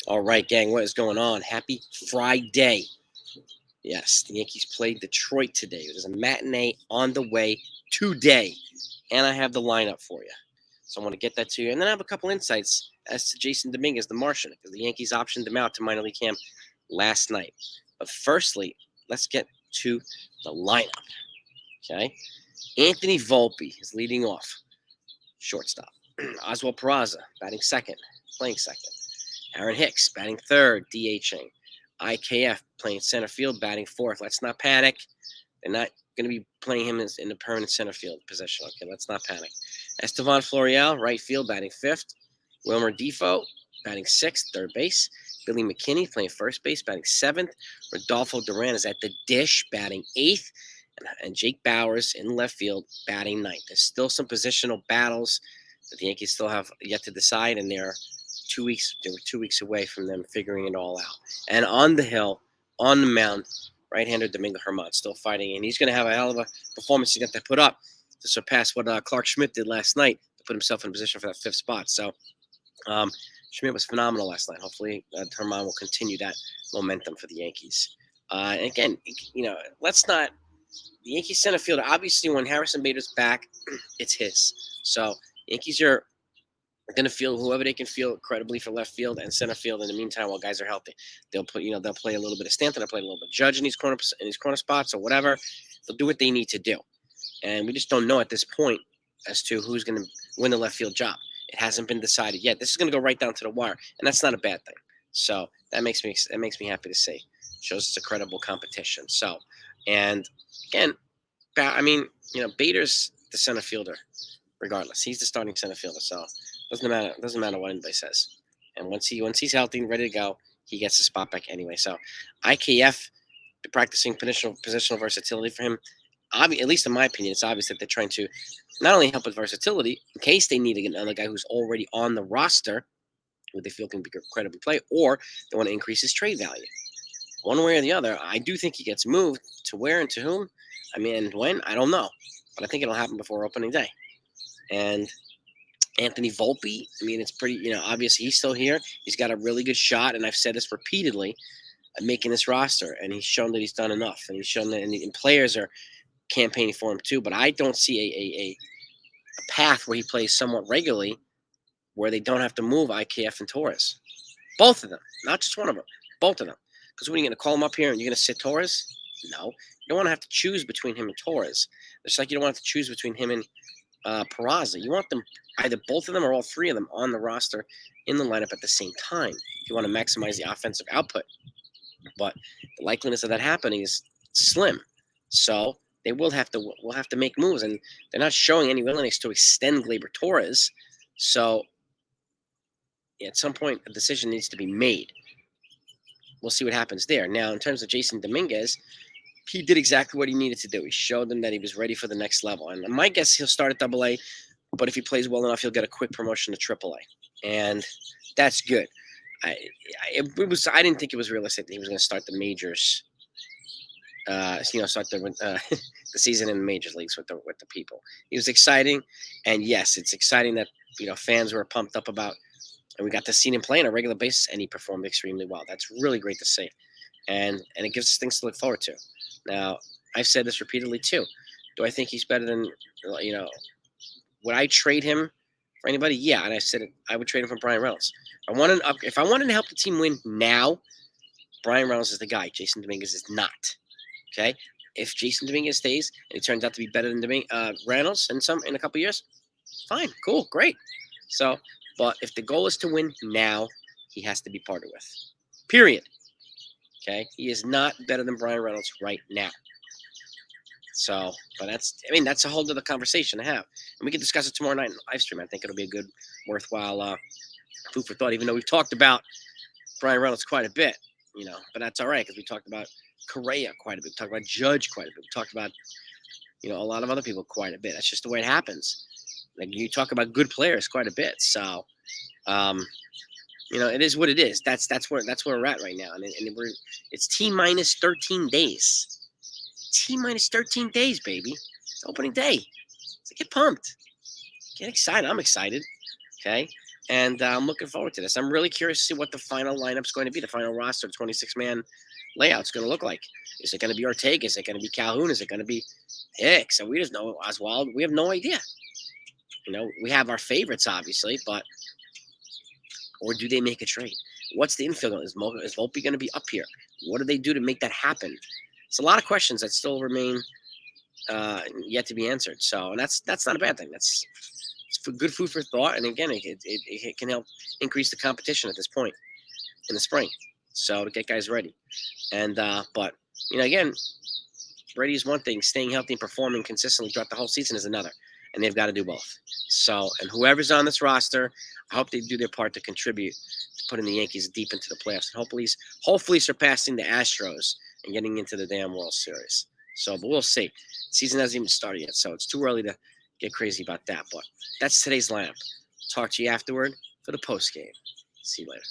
All right, gang, what is going on? Happy Friday. Yes, the Yankees played Detroit today. There's a matinee on the way today, and I have the lineup for you. So I want to get that to you. And then I have a couple insights as to Jasson Dominguez, the Martian, because the Yankees optioned him out to minor league camp last night. But firstly, let's get to the lineup. Okay? Anthony Volpe is leading off, shortstop. Oswald Peraza batting second, playing second. Aaron Hicks batting third, DHing. IKF playing center field, batting fourth. Let's not panic. They're not going to be playing him in the permanent center field position. Okay, let's not panic. Estevan Florial, right field, batting fifth. Wilmer Defoe, batting sixth, third base. Billy McKinney playing first base, batting seventh. Rodolfo Duran is at the dish, batting eighth. And Jake Bauers in left field, batting ninth. There's still some positional battles that the Yankees still have yet to decide, and they're 2 weeks. They were 2 weeks away from them figuring it all out. And on the hill, on the mound, right-hander Domingo Germán still fighting, and he's going to have a hell of a performance he's got to put up to surpass what Clark Schmidt did last night to put himself in position for that fifth spot. So Schmidt was phenomenal last night. Hopefully, Germán will continue that momentum for the Yankees. And again, let's not. The Yankees center fielder, obviously, when Harrison Bader's back, it's his. So Yankees are going to field whoever they can field credibly for left field and center field. In the meantime, while guys are healthy, they'll play a little bit of Stanton, they'll play a little bit of Judge in these corner spots or whatever. They'll do what they need to do, and we just don't know at this point as to who's going to win the left field job. It hasn't been decided yet. This is going to go right down to the wire, and that's not a bad thing. So that makes me happy to see. Shows it's a credible competition. So, and again, Bader's the center fielder. Regardless, he's the starting center fielder, so doesn't matter what anybody says. And once he's healthy and ready to go, he gets the spot back anyway. So IKF, practicing positional versatility for him. At least in my opinion, it's obvious that they're trying to not only help with versatility in case they need another guy who's already on the roster, who they feel can be credibly play, or they want to increase his trade value. One way or the other, I do think he gets moved. To where and to whom? And when? I don't know, but I think it'll happen before opening day. And Anthony Volpe, it's pretty, obvious he's still here. He's got a really good shot, and I've said this repeatedly, at making this roster, and he's shown that he's done enough, and he's shown that, and players are campaigning for him too. But I don't see a path where he plays somewhat regularly, where they don't have to move IKF and Torres, both of them, not just one of them, both of them. Because when you're going to call him up here and you're going to sit Torres, no, you don't want to have to choose between him and Torres. It's like you don't want to choose between him and Peraza. You want them, either both of them or all three of them, on the roster in the lineup at the same time if you want to maximize the offensive output. But the likeliness of that happening is slim. So they will have to make moves, and they're not showing any willingness to extend Gleyber Torres. So at some point, a decision needs to be made. We'll see what happens there. Now, in terms of Jasson Dominguez, he did exactly what he needed to do. He showed them that he was ready for the next level. And my guess, he'll start at AA, but if he plays well enough, he'll get a quick promotion to AAA. And that's good. I didn't think it was realistic that he was going to start the majors, start the season in the major leagues with the people. He was exciting. And yes, it's exciting that, fans were pumped up about, and we got to see him play on a regular basis, and he performed extremely well. That's really great to see. And it gives us things to look forward to. Now, I've said this repeatedly too. Do I think he's better than, would I trade him for anybody? Yeah, and I said it. I would trade him for Brian Reynolds. If I wanted to help the team win now, Brian Reynolds is the guy. Jasson Dominguez is not. Okay? If Jasson Dominguez stays and he turns out to be better than Reynolds in a couple years, fine, cool, great. So, but if the goal is to win now, he has to be parted with. Period. Okay, he is not better than Brian Reynolds right now. So, but that's a whole other conversation to have, and we can discuss it tomorrow night in live stream. I think it'll be a good, worthwhile food for thought. Even though we've talked about Brian Reynolds quite a bit, but that's all right because we talked about Correa quite a bit, we talked about Judge quite a bit, we talked about a lot of other people quite a bit. That's just the way it happens. Like you talk about good players quite a bit, so. It is what it is. That's where we're at right now, and it's T-minus 13 days. T-minus 13 days, baby. It's opening day. So get pumped, get excited. I'm excited. Okay, And I'm looking forward to this. I'm really curious to see what the final lineup's going to be, the final roster, 26-man layout's going to look like. Is it going to be Ortega? Is it going to be Calhoun? Is it going to be Hicks? And we just know Oswald. We have no idea. We have our favorites, obviously, but or do they make a trade? What's the infield? Is Volpe going to be up here? What do they do to make that happen? It's a lot of questions that still remain yet to be answered. So, and that's not a bad thing. It's good food for thought. And again, it can help increase the competition at this point in the spring. So to get guys ready. And but again, ready is one thing. Staying healthy and performing consistently throughout the whole season is another. And they've got to do both. So, and whoever's on this roster, I hope they do their part to contribute to putting the Yankees deep into the playoffs and hopefully surpassing the Astros and getting into the damn World Series. So, but we'll see. Season hasn't even started yet, so it's too early to get crazy about that. But that's today's lineup. Talk to you afterward for the post game. See you later.